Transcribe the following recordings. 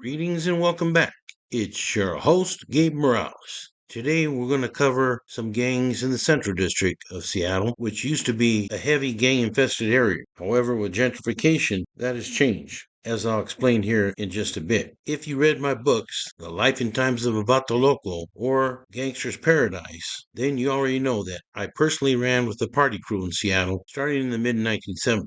Greetings and welcome back. It's your host, Gabe Morales. Today we're going to cover some gangs in the Central District of Seattle, which used to be a heavy gang infested area. However, with gentrification, that has changed, as I'll explain here in just a bit. If you read my books, The Life and Times of a Vato Loco or Gangster's Paradise, then you already know that I personally ran with the party crew in Seattle starting in the mid 1970s.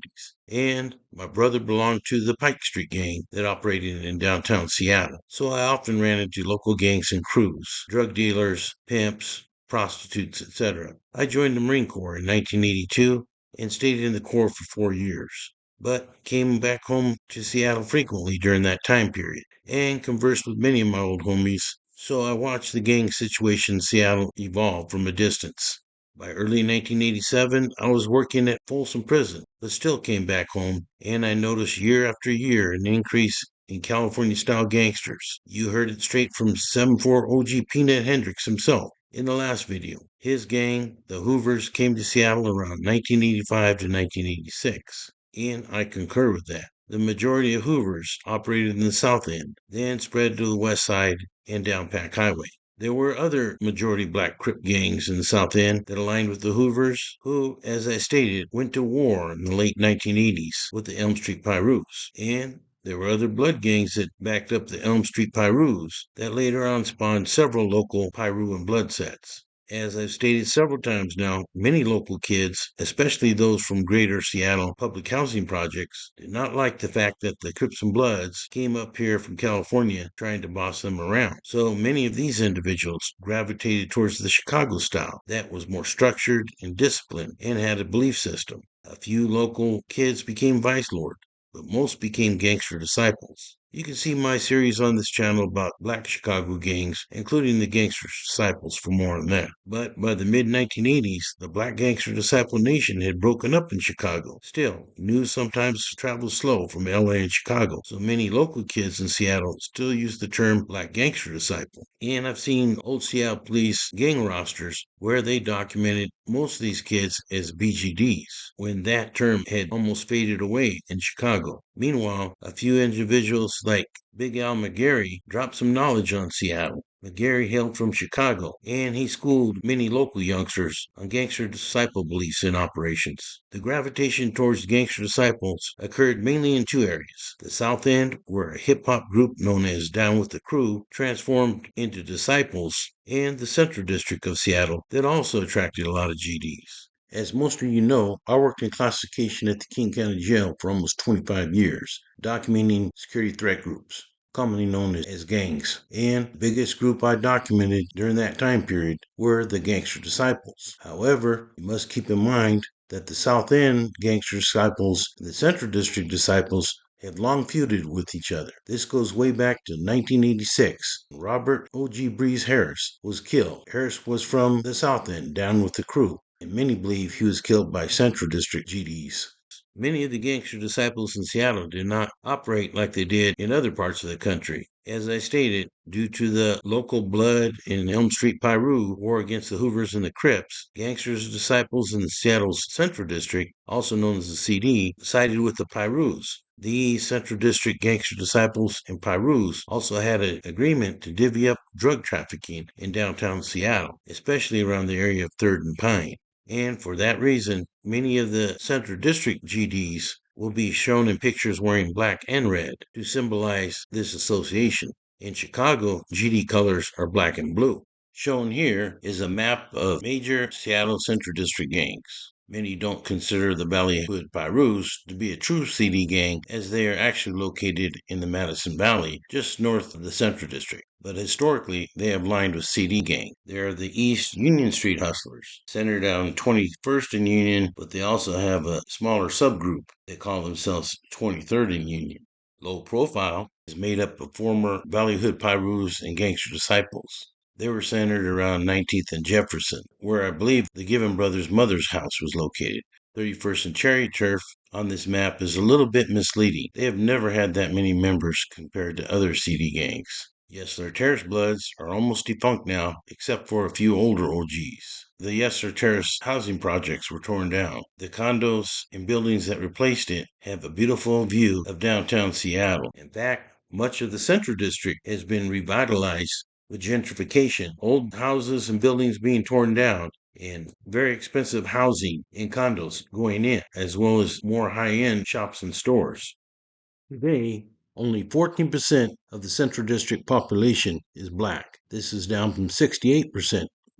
And my brother belonged to the Pike Street gang that operated in downtown Seattle. So I often ran into local gangs and crews, drug dealers, pimps, prostitutes, etc. I joined the Marine Corps in 1982 and stayed in the Corps for 4 years, but came back home to Seattle frequently during that time period and conversed with many of my old homies. So I watched the gang situation in Seattle evolve from a distance. By early 1987, I was working at Folsom Prison, but still came back home, and I noticed year after year an increase in California-style gangsters. You heard it straight from 7'4" OG Peanut Hendricks himself in the last video. His gang, the Hoovers, came to Seattle around 1985 to 1986, and I concur with that. The majority of Hoovers operated in the South End, then spread to the West Side and down Pack Highway. There were other majority black Crip gangs in the South End that aligned with the Hoovers, who, as I stated, went to war in the late 1980s with the Elm Street Pyrus. And there were other blood gangs that backed up the Elm Street Pyrus that later on spawned several local Pyru and blood sets. As I've stated several times now, many local kids, especially those from greater Seattle public housing projects, did not like the fact that the Crips and Bloods came up here from California trying to boss them around. So many of these individuals gravitated towards the Chicago style that was more structured and disciplined and had a belief system. A few local kids became vice lords, but most became gangster disciples. You can see my series on this channel about black Chicago gangs, including the Gangster Disciples, for more on that. But by the mid 1980s, the Black Gangster Disciple Nation had broken up in Chicago. Still, news sometimes travels slow from LA and Chicago, so many local kids in Seattle still use the term Black Gangster Disciple. And I've seen old Seattle police gang rosters where they documented most of these kids as BGDs, when that term had almost faded away in Chicago. Meanwhile, a few individuals like Big Al McGarry dropped some knowledge on Seattle. McGarry hailed from Chicago, and he schooled many local youngsters on gangster disciple beliefs and operations. The gravitation towards gangster disciples occurred mainly in two areas. The South End, where a hip-hop group known as Down with the Crew transformed into disciples, and the Central District of Seattle that also attracted a lot of GDs. As most of you know, I worked in classification at the King County Jail for almost 25 years, documenting security threat groups, commonly known as gangs. And the biggest group I documented during that time period were the Gangster Disciples. However, you must keep in mind that the South End Gangster Disciples and the Central District Disciples had long feuded with each other. This goes way back to 1986. Robert O.G. Breeze Harris was killed. Harris was from the South End, Down with the Crew, and many believe he was killed by Central District GDs. Many of the gangster disciples in Seattle did not operate like they did in other parts of the country. As I stated, due to the local blood in Elm Street Pyru war against the Hoovers and the Crips, gangsters disciples in the Seattle's Central District, also known as the CD, sided with the Pyrus. These Central District gangster disciples and Pyrus also had an agreement to divvy up drug trafficking in downtown Seattle, especially around the area of 3rd and Pine. And for that reason, many of the Central District GDs will be shown in pictures wearing black and red to symbolize this association. In Chicago, GD colors are black and blue. Shown here is a map of major Seattle Central District gangs. Many don't consider the Ballyhood Pyrus to be a true CD gang, as they are actually located in the Madison Valley, just north of the Central District. But historically, they have lined with CD gang. They are the East Union Street Hustlers, centered on 21st and Union, but they also have a smaller subgroup. They call themselves 23rd and Union. Low Profile is made up of former Ballyhood Pyrus and gangster disciples. They were centered around 19th and Jefferson, where I believe the Given brothers' mother's house was located. 31st and Cherry Turf on this map is a little bit misleading. They have never had that many members compared to other CD gangs. Yes, their Terrace Bloods are almost defunct now, except for a few older OGs. The Yes Sir Terrace housing projects were torn down. The condos and buildings that replaced it have a beautiful view of downtown Seattle. In fact, Much of the Central District has been revitalized with gentrification, old houses and buildings being torn down, and very expensive housing and condos going in, as well as more high-end shops and stores. Today, only 14% of the Central District population is black. This is down from 68%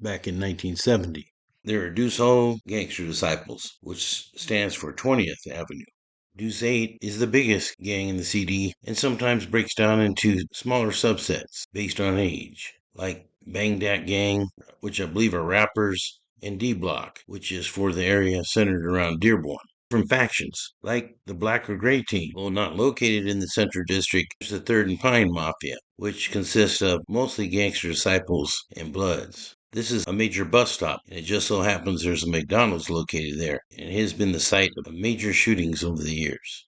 back in 1970. There are Deuce O Gangster Disciples, which stands for 20th Avenue. Deuce 8 is the biggest gang in the CD and sometimes breaks down into smaller subsets based on age, like Bang Dat Gang, which I believe are rappers, and D Block, which is for the area centered around Dearborn. From factions, like the Black or Gray Team, though not located in the Central District, is the Third and Pine Mafia, which consists of mostly gangster disciples and Bloods. This is a major bus stop, and it just so happens there's a McDonald's located there, and it has been the site of major shootings over the years.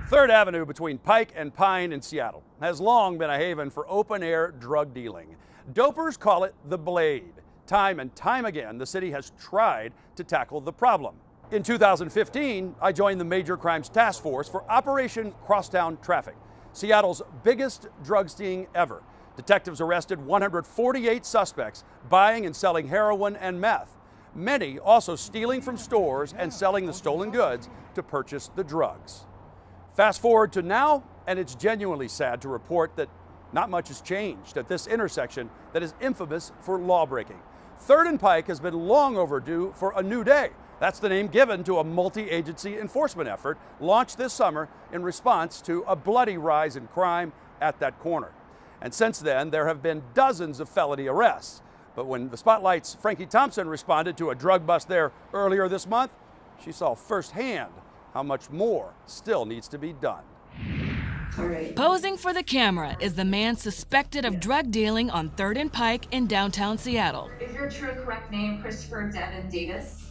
3rd Avenue between Pike and Pine in Seattle has long been a haven for open-air drug dealing. Dopers call it the Blade. Time and time again, the city has tried to tackle the problem. In 2015, I joined the Major Crimes Task Force for Operation Crosstown Traffic, Seattle's biggest drug sting ever. Detectives arrested 148 suspects buying and selling heroin and meth, many also stealing from stores and selling the stolen goods to purchase the drugs. Fast forward to now, and it's genuinely sad to report that not much has changed at this intersection that is infamous for lawbreaking. 3rd and Pike has been long overdue for a new day. That's the name given to a multi-agency enforcement effort launched this summer in response to a bloody rise in crime at that corner. And since then, there have been dozens of felony arrests. But when the Spotlight's Frankie Thompson responded to a drug bust there earlier this month, she saw firsthand how much more still needs to be done. Posing for the camera is the man suspected of drug dealing on 3rd and Pike in downtown Seattle. Is your true correct name Christopher Devin Davis?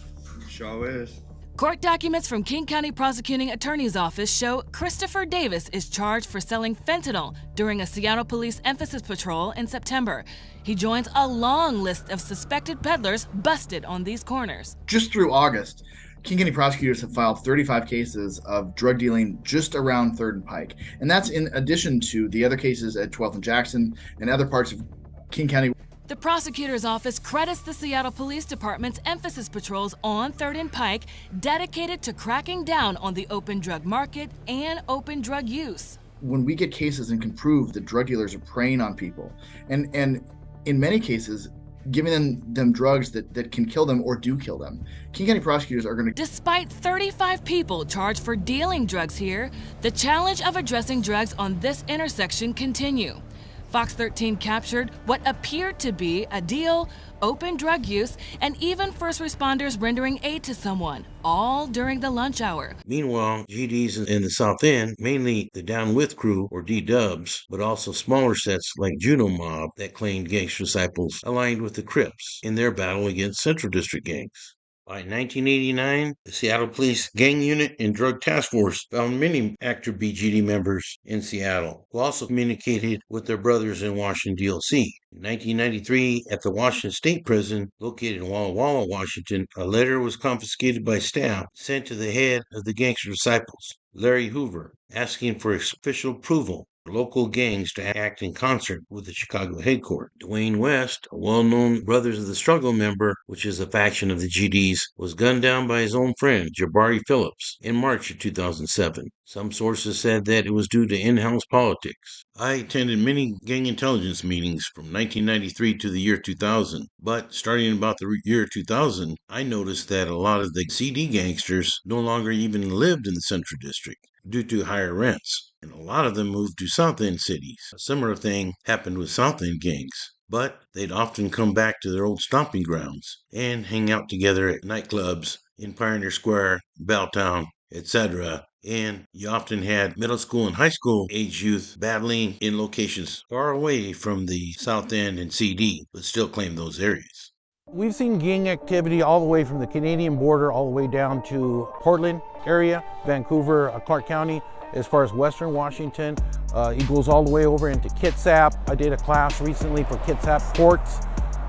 Sure is. Court documents from King County Prosecuting Attorney's Office show Christopher Davis is charged for selling fentanyl during a Seattle Police emphasis patrol in September. He joins a long list of suspected peddlers busted on these corners. Just through August, King County prosecutors have filed 35 cases of drug dealing just around 3rd and Pike. And that's in addition to the other cases at 12th and Jackson and other parts of King County. The prosecutor's office credits the Seattle Police Department's emphasis patrols on 3rd and Pike dedicated to cracking down on the open drug market and open drug use. When we get cases and can prove that drug dealers are preying on people, and in many cases, giving them drugs that can kill them or do kill them, King County prosecutors are going to... Despite 35 people charged for dealing drugs here, the challenge of addressing drugs on this intersection continue. Fox 13 captured what appeared to be a deal, open drug use, and even first responders rendering aid to someone, all during the lunch hour. Meanwhile, GDs in the South End, mainly the Down With crew or D-Dubs, but also smaller sets like Juno Mob that claimed gangster disciples aligned with the Crips in their battle against Central District gangs. By 1989, the Seattle Police Gang Unit and Drug Task Force found many active BGD members in Seattle, who also communicated with their brothers in Washington, D.C. In 1993, at the Washington State Prison, located in Walla Walla, Washington, a letter was confiscated by staff sent to the head of the gangster disciples, Larry Hoover, asking for official approval for local gangs to act in concert with the Chicago headquarters. Dwayne West, a well-known Brothers of the Struggle member, which is a faction of the GDs, was gunned down by his own friend, Jabari Phillips, in March of 2007. Some sources said that it was due to in-house politics. I attended many gang intelligence meetings from 1993 to the year 2000, but starting about the year 2000, I noticed that a lot of the CD gangsters no longer even lived in the Central District due to higher rents, and a lot of them moved to South End cities. A similar thing happened with South End gangs, but they'd often come back to their old stomping grounds and hang out together at nightclubs in Pioneer Square, Belltown, etc. And you often had middle school and high school age youth battling in locations far away from the South End and CD, but still claim those areas. We've seen gang activity all the way from the Canadian border all the way down to Portland area, Vancouver, Clark County, as far as Western Washington. It goes all the way over into Kitsap. I did a class recently for Kitsap courts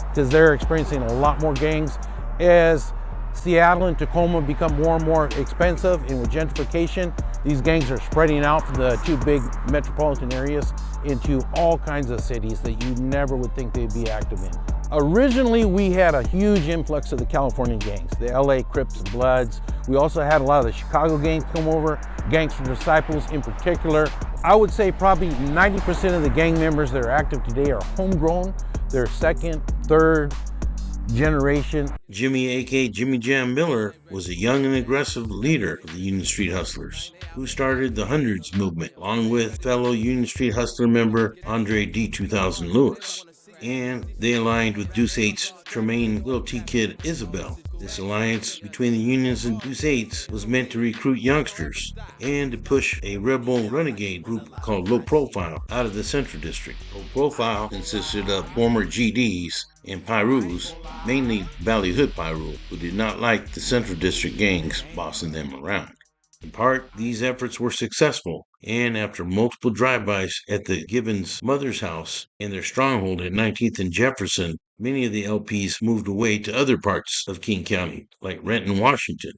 because they're experiencing a lot more gangs. As Seattle and Tacoma become more and more expensive, and with gentrification, These gangs are spreading out from the two big metropolitan areas into all kinds of cities that you never would think they'd be active in. Originally, we had a huge influx of the California gangs, the LA Crips and Bloods. We also had a lot of the Chicago gangs come over, Gangster Disciples in particular. I would say probably 90% of the gang members that are active today are homegrown. They're second, third generation. Jimmy, aka Jimmy Jam Miller, was a young and aggressive leader of the Union Street Hustlers, who started the Hundreds movement, along with fellow Union Street Hustler member Andre D. 2000 Lewis. And they aligned with Deuce 8's Tremaine Little T Kid Isabel. This alliance between the unions and Deuce 8's was meant to recruit youngsters and to push a rebel renegade group called Low Profile out of the Central District. Low Profile consisted of former GDs and Pyrus, mainly Valley Hood Pyru, who did not like the Central District gangs bossing them around. In part, these efforts were successful, and after multiple drive-bys at the Gibbons mother's house and their stronghold at 19th and Jefferson, many of the LPs moved away to other parts of King County, like Renton, Washington.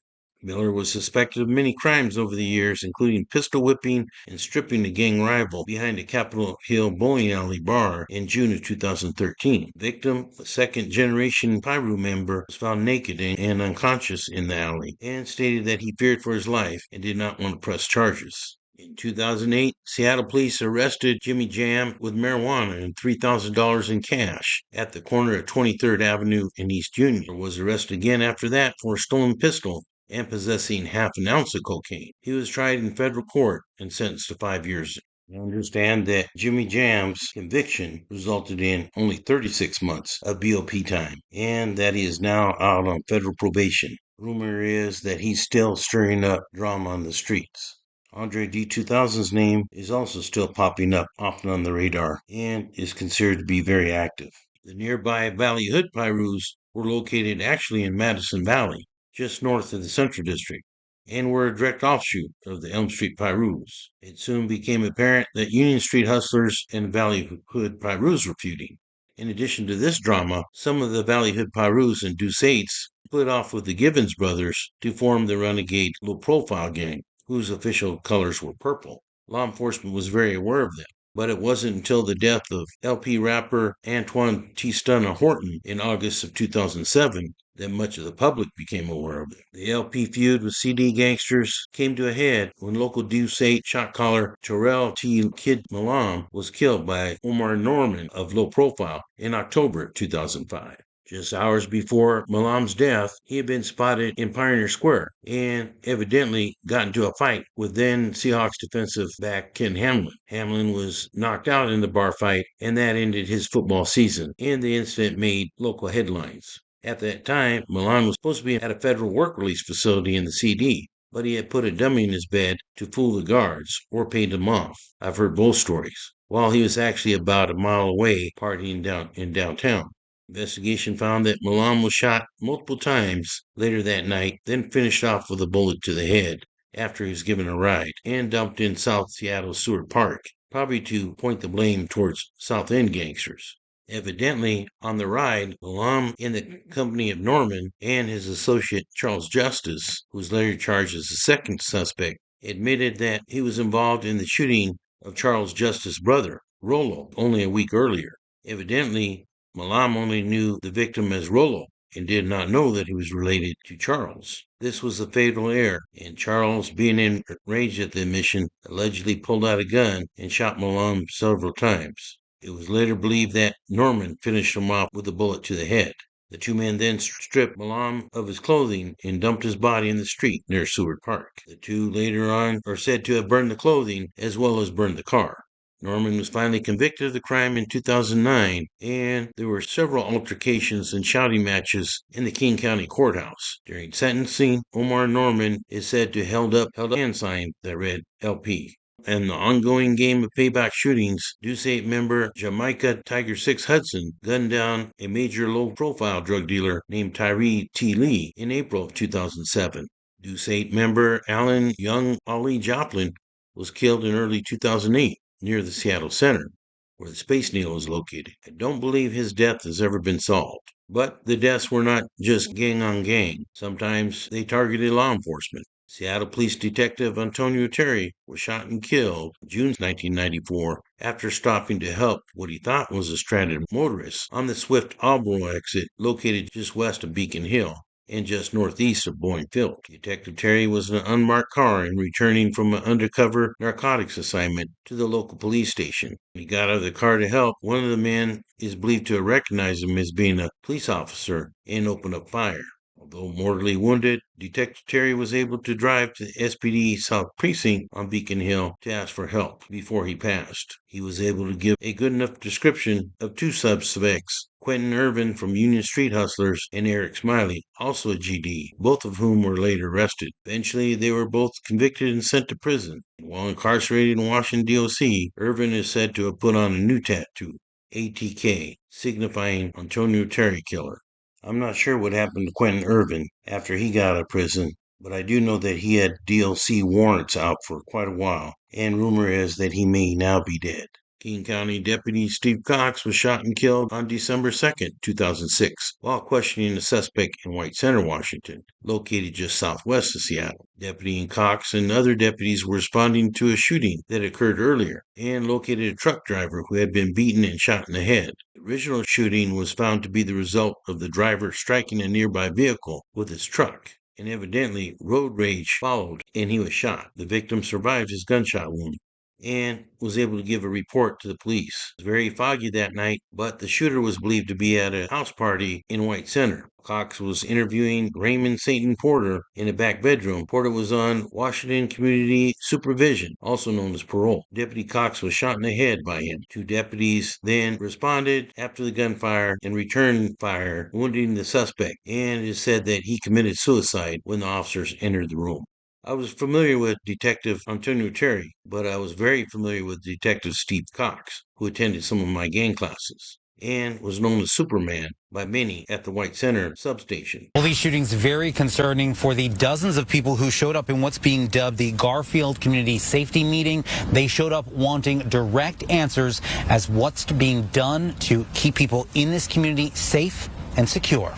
Miller was suspected of many crimes over the years, including pistol whipping and stripping a gang rival behind a Capitol Hill bowling alley bar in June of 2013. Victim, a second-generation Pyru member, was found naked and unconscious in the alley and stated that he feared for his life and did not want to press charges. In 2008, Seattle police arrested Jimmy Jam with marijuana and $3,000 in cash at the corner of 23rd Avenue and East Union. He was arrested again after that for a stolen pistol and possessing half an ounce of cocaine. He was tried in federal court and sentenced to 5 years. I understand that Jimmy Jam's conviction resulted in only 36 months of BOP time, and that he is now out on federal probation. Rumor is that he's still stirring up drama on the streets. Andre D. 2000's name is also still popping up often on the radar and is considered to be very active. The nearby Valley Hood Pyrus were located actually in Madison Valley, just north of the Central District, and were a direct offshoot of the Elm Street Pyrus. It soon became apparent that Union Street Hustlers and Valley Hood Pyrus were feuding. In addition to this drama, some of the Valley Hood Pyrus and Deuce 8's split off with the Givens brothers to form the renegade Low Profile gang, whose official colors were purple. Law enforcement was very aware of them, but it wasn't until the death of LP rapper Antoine T. Stunna Horton in August of 2007 that much of the public became aware of them. The LP feud with CD gangsters came to a head when local Deuce 8 shot caller Terrell T. Kid Malam was killed by Omar Norman of Low Profile in October 2005. Just hours before Malam's death, he had been spotted in Pioneer Square and evidently got into a fight with then Seahawks defensive back Ken Hamlin. Hamlin was knocked out in the bar fight, and that ended his football season, and the incident made local headlines. At that time, Malam was supposed to be at a federal work release facility in the CD, but he had put a dummy in his bed to fool the guards or paid them off. I've heard both stories, while he was actually about a mile away partying downtown. Investigation found that Malam was shot multiple times later that night, then finished off with a bullet to the head after he was given a ride and dumped in South Seattle's Seward Park, probably to point the blame towards South End gangsters. Evidently, on the ride, Malam, in the company of Norman and his associate Charles Justice, who was later charged as the second suspect, admitted that he was involved in the shooting of Charles Justice's brother, Rollo, only a week earlier. Evidently, Malam only knew the victim as Rollo and did not know that he was related to Charles. This was a fatal error, and Charles, being enraged at the admission, allegedly pulled out a gun and shot Malam several times. It was later believed that Norman finished him off with a bullet to the head. The two men then stripped Malam of his clothing and dumped his body in the street near Seward Park. The two later on are said to have burned the clothing as well as burned the car. Norman was finally convicted of the crime in 2009, and there were several altercations and shouting matches in the King County Courthouse. During sentencing, Omar Norman is said to have held up a hand sign that read LP. And the ongoing game of payback shootings, Deuce 8 member Jamaica Tiger 6 Hudson gunned down a major low-profile drug dealer named Tyree T. Lee in April of 2007. Deuce 8 member Alan Young Ali Joplin was killed in early 2008 near the Seattle Center, where the Space Needle is located. I don't believe his death has ever been solved. But the deaths were not just gang on gang. Sometimes they targeted law enforcement. Seattle Police Detective Antonio Terry was shot and killed in June 1994 after stopping to help what he thought was a stranded motorist on the Swift Marlboro exit located just west of Beacon Hill and just northeast of Boyne Field. Detective Terry was in an unmarked car and returning from an undercover narcotics assignment to the local police station. When he got out of the car to help, one of the men is believed to have recognized him as being a police officer and opened up fire. Although mortally wounded, Detective Terry was able to drive to the SPD South Precinct on Beacon Hill to ask for help before he passed. He was able to give a good enough description of two suspects, Quentin Irvin from Union Street Hustlers and Eric Smiley, also a GD, both of whom were later arrested. Eventually, they were both convicted and sent to prison. While incarcerated in Washington, D.C., Irvin is said to have put on a new tattoo, ATK, signifying Antonio Terry Killer. I'm not sure what happened to Quentin Irvin after he got out of prison, but I do know that he had DLC warrants out for quite a while, and rumor is that he may now be dead. King County Deputy Steve Cox was shot and killed on December 2nd, 2006, while questioning a suspect in White Center, Washington, located just southwest of Seattle. Deputy Cox and other deputies were responding to a shooting that occurred earlier and located a truck driver who had been beaten and shot in the head. The original shooting was found to be the result of the driver striking a nearby vehicle with his truck, and evidently road rage followed and he was shot. The victim survived his gunshot wound and was able to give a report to the police. It was very foggy that night, but the shooter was believed to be at a house party in White Center. Cox was interviewing Raymond Satan Porter in a back bedroom. Porter was on Washington Community Supervision, also known as parole. Deputy Cox was shot in the head by him. Two deputies then responded after the gunfire and returned fire, wounding the suspect, and it is said that he committed suicide when the officers entered the room. I was familiar with Detective Antonio Terry, but I was very familiar with Detective Steve Cox, who attended some of my gang classes and was known as Superman by many at the White Center substation. Well, these shootings very concerning for the dozens of people who showed up in what's being dubbed the Barfield Community Safety Meeting. They showed up wanting direct answers as what's being done to keep people in this community safe and secure.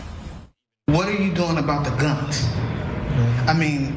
What are you doing about the guns? I mean,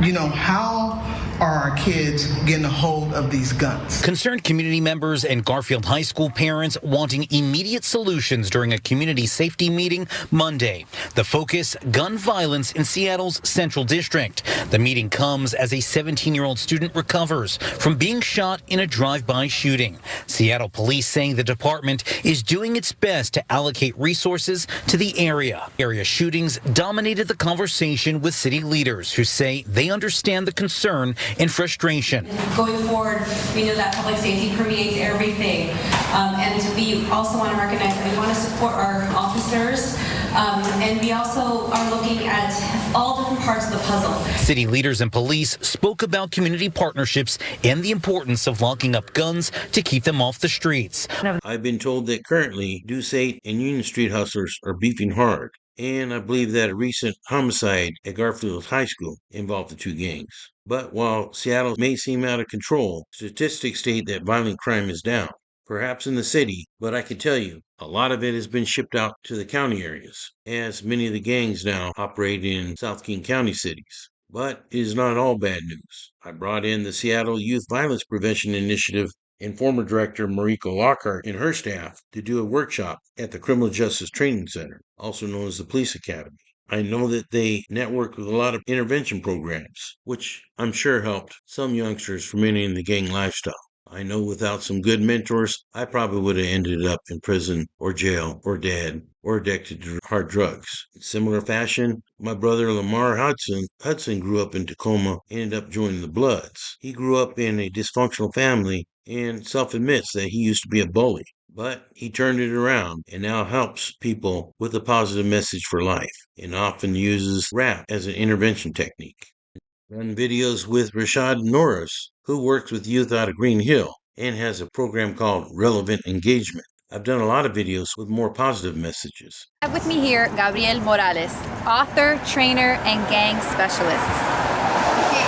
you know, how are our kids getting a hold of these guns? Concerned community members and Garfield High School parents wanting immediate solutions during a community safety meeting Monday. The focus, gun violence in Seattle's Central District. The meeting comes as a 17-year-old student recovers from being shot in a drive-by shooting. Seattle police saying the department is doing its best to allocate resources to the area. Area shootings dominated the conversation with city leaders who say they understand the concern and frustration. Going forward, we know that public safety permeates everything, and we also want to recognize that we want to support our officers, and we also are looking at all different parts of the puzzle. City leaders and police spoke about community partnerships and the importance of locking up guns to keep them off the streets. I've been told that currently Deuce 8 and Union Street Hustlers are beefing hard, and I believe that a recent homicide at Garfield High School involved the two gangs. But while Seattle may seem out of control, statistics state that violent crime is down, perhaps in the city, but I can tell you, a lot of it has been shipped out to the county areas, as many of the gangs now operate in South King County cities. But it is not all bad news. I brought in the Seattle Youth Violence Prevention Initiative and former director Mariko Lockhart and her staff to do a workshop at the Criminal Justice Training Center, also known as the Police Academy. I know that they network with a lot of intervention programs, which I'm sure helped some youngsters from entering the gang lifestyle. I know without some good mentors, I probably would have ended up in prison or jail or dead or addicted to hard drugs. In similar fashion, my brother Lamar Hudson grew up in Tacoma, ended up joining the Bloods. He grew up in a dysfunctional family and self-admits that he used to be a bully. But he turned it around and now helps people with a positive message for life and often uses rap as an intervention technique. Done videos with Rashad Norris, who works with youth out of Green Hill and has a program called Relevant Engagement. I've done a lot of videos with more positive messages. I have with me here Gabe Morales, author, trainer, and gang specialist. Okay,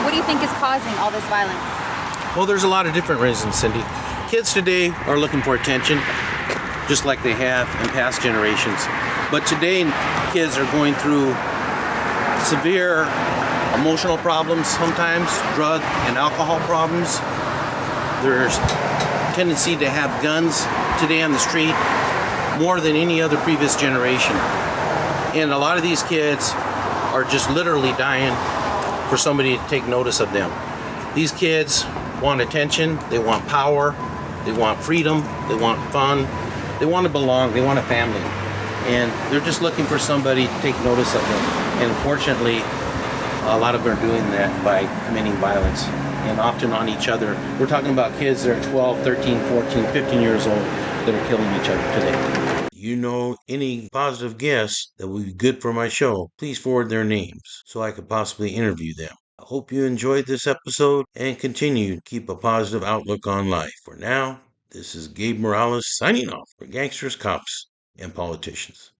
what do you think is causing all this violence? Well, there's a lot of different reasons, Cindy. Kids today are looking for attention, just like they have in past generations. But today, kids are going through severe emotional problems sometimes, drug and alcohol problems. There's tendency to have guns today on the street more than any other previous generation. And a lot of these kids are just literally dying for somebody to take notice of them. These kids want attention, they want power, they want freedom, they want fun, they want to belong, they want a family. And they're just looking for somebody to take notice of them. And unfortunately, a lot of them are doing that by committing violence, and often on each other. We're talking about kids that are 12, 13, 14, 15 years old that are killing each other today. You know any positive guests that would be good for my show, please forward their names so I could possibly interview them. I hope you enjoyed this episode and continue to keep a positive outlook on life. For now, this is Gabe Morales signing off for Gangsters, Cops, and Politicians.